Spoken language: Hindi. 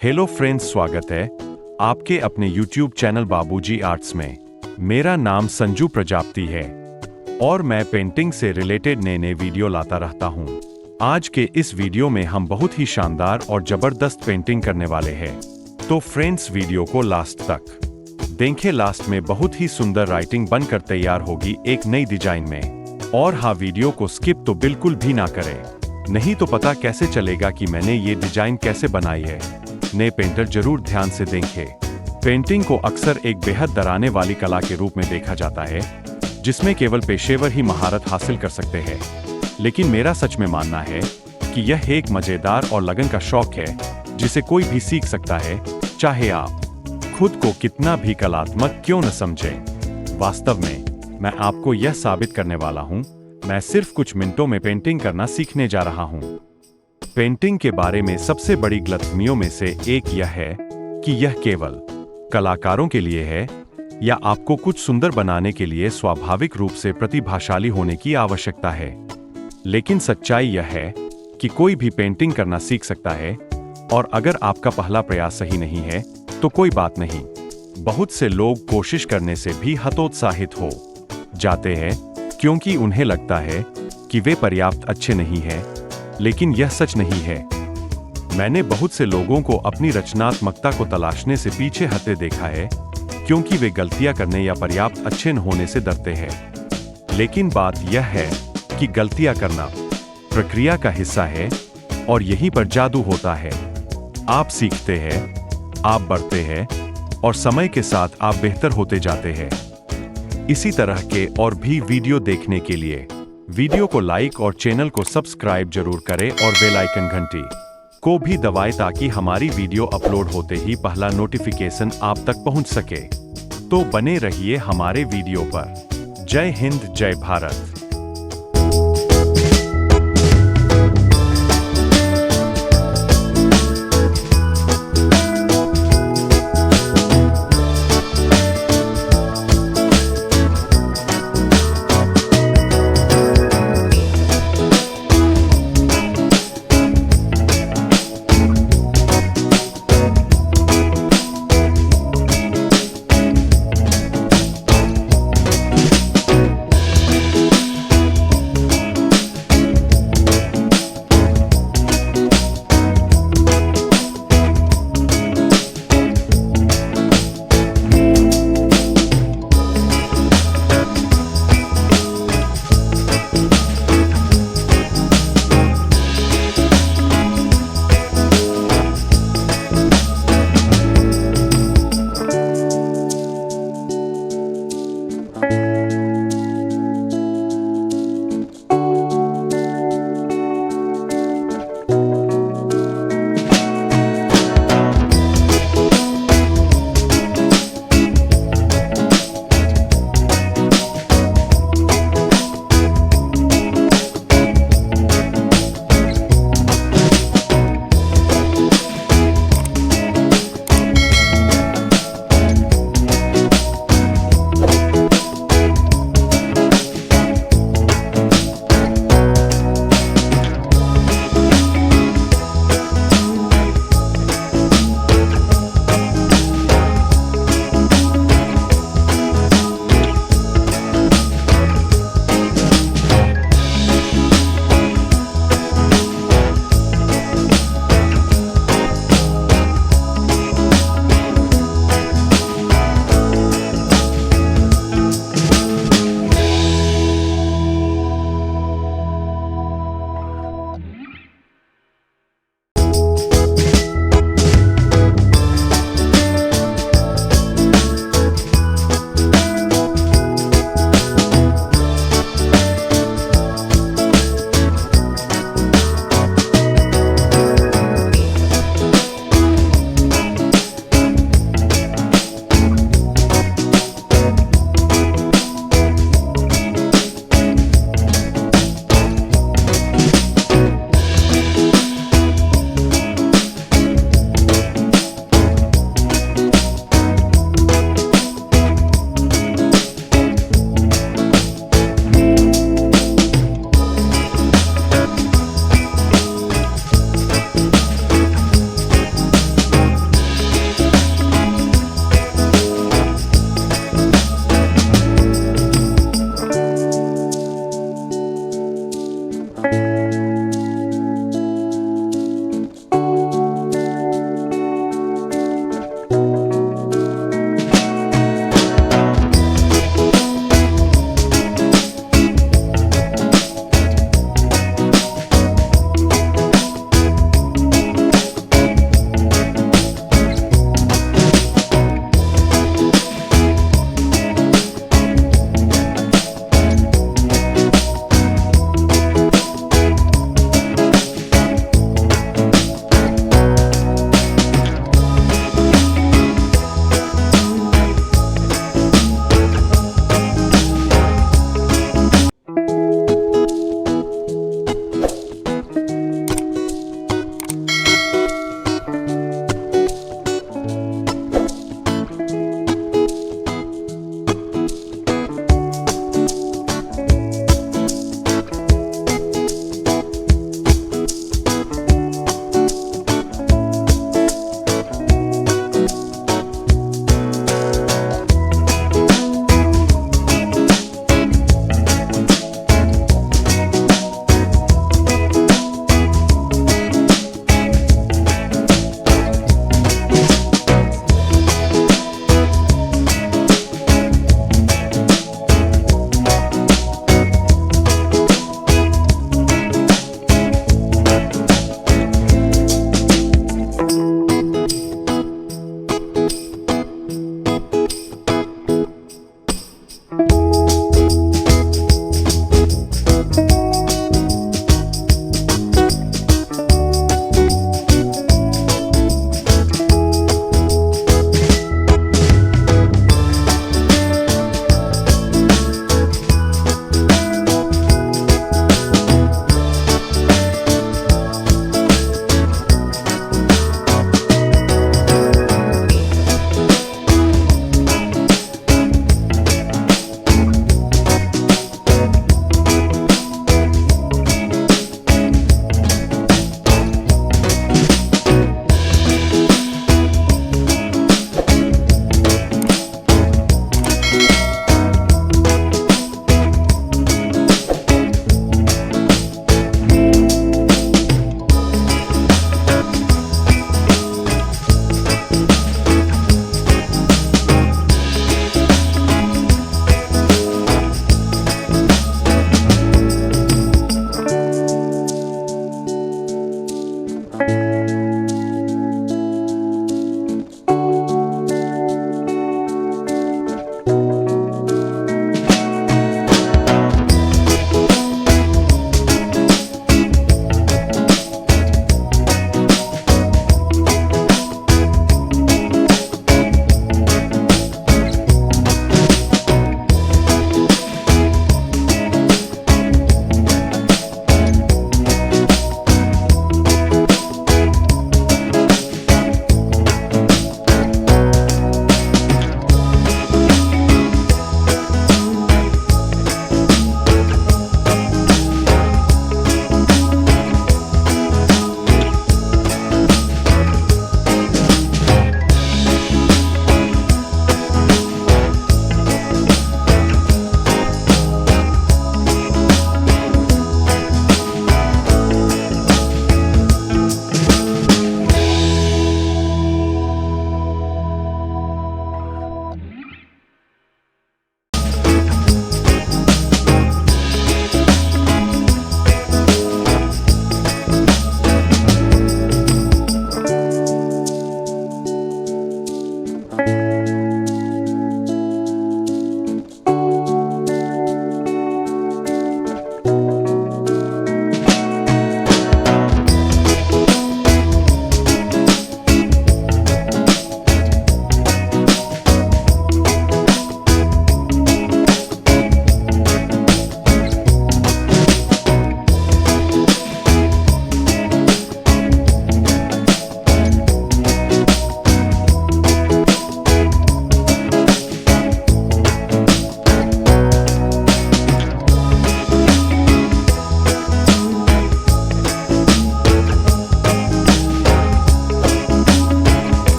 हेलो फ्रेंड्स, स्वागत है आपके अपने YouTube चैनल बाबूजी आर्ट्स में। मेरा नाम संजू प्रजापति है और मैं पेंटिंग से रिलेटेड नए नए वीडियो लाता रहता हूँ। आज के इस वीडियो में हम बहुत ही शानदार और जबरदस्त पेंटिंग करने वाले हैं, तो फ्रेंड्स वीडियो को लास्ट तक देखें। लास्ट में बहुत ही सुंदर राइटिंग बनकर तैयार होगी एक नई डिजाइन में। और हाँ, वीडियो को स्किप तो बिल्कुल भी ना करें, नहीं तो पता कैसे चलेगा कि मैंने ये डिजाइन कैसे बनाई है। नए पेंटर जरूर ध्यान से देखें। पेंटिंग को अक्सर एक बेहद डराने वाली कला के रूप में देखा जाता है, जिसमें केवल पेशेवर ही महारत हासिल कर सकते हैं। लेकिन मेरा सच में मानना है कि यह एक मजेदार और लगन का शौक है, जिसे कोई भी सीख सकता है, चाहे आप खुद को कितना भी कलात्मक क्यों न समझें। वास्तव में मैं आपको यह साबित करने वाला हूं। मैं सिर्फ कुछ मिनटों में पेंटिंग करना सीखने जा रहा हूं। पेंटिंग के बारे में सबसे बड़ी गलतफहमियों में से एक यह है कि यह केवल कलाकारों के लिए है, या आपको कुछ सुंदर बनाने के लिए स्वाभाविक रूप से प्रतिभाशाली होने की आवश्यकता है। लेकिन सच्चाई यह है कि कोई भी पेंटिंग करना सीख सकता है, और अगर आपका पहला प्रयास सही नहीं है तो कोई बात नहीं। बहुत से लोग कोशिश करने से भी हतोत्साहित हो जाते हैं, क्योंकि उन्हें लगता है कि वे पर्याप्त अच्छे नहीं हैं, लेकिन यह सच नहीं है। मैंने बहुत से लोगों को अपनी रचनात्मकता को तलाशने से पीछे हटते देखा है, क्योंकि वे गलतियां करने या पर्याप्त अच्छे न होने से डरते हैं। लेकिन बात यह है कि गलतियां करना प्रक्रिया का हिस्सा है, और यहीं पर जादू होता है। आप सीखते हैं, आप बढ़ते हैं, और समय के साथ आप बेहतर होते जाते हैं। इसी तरह के और भी वीडियो देखने के लिए वीडियो को लाइक और चैनल को सब्सक्राइब जरूर करें, और बेल आइकन घंटी को भी दबाएं, ताकि हमारी वीडियो अपलोड होते ही पहला नोटिफिकेशन आप तक पहुंच सके। तो बने रहिए हमारे वीडियो पर। जय हिंद, जय भारत।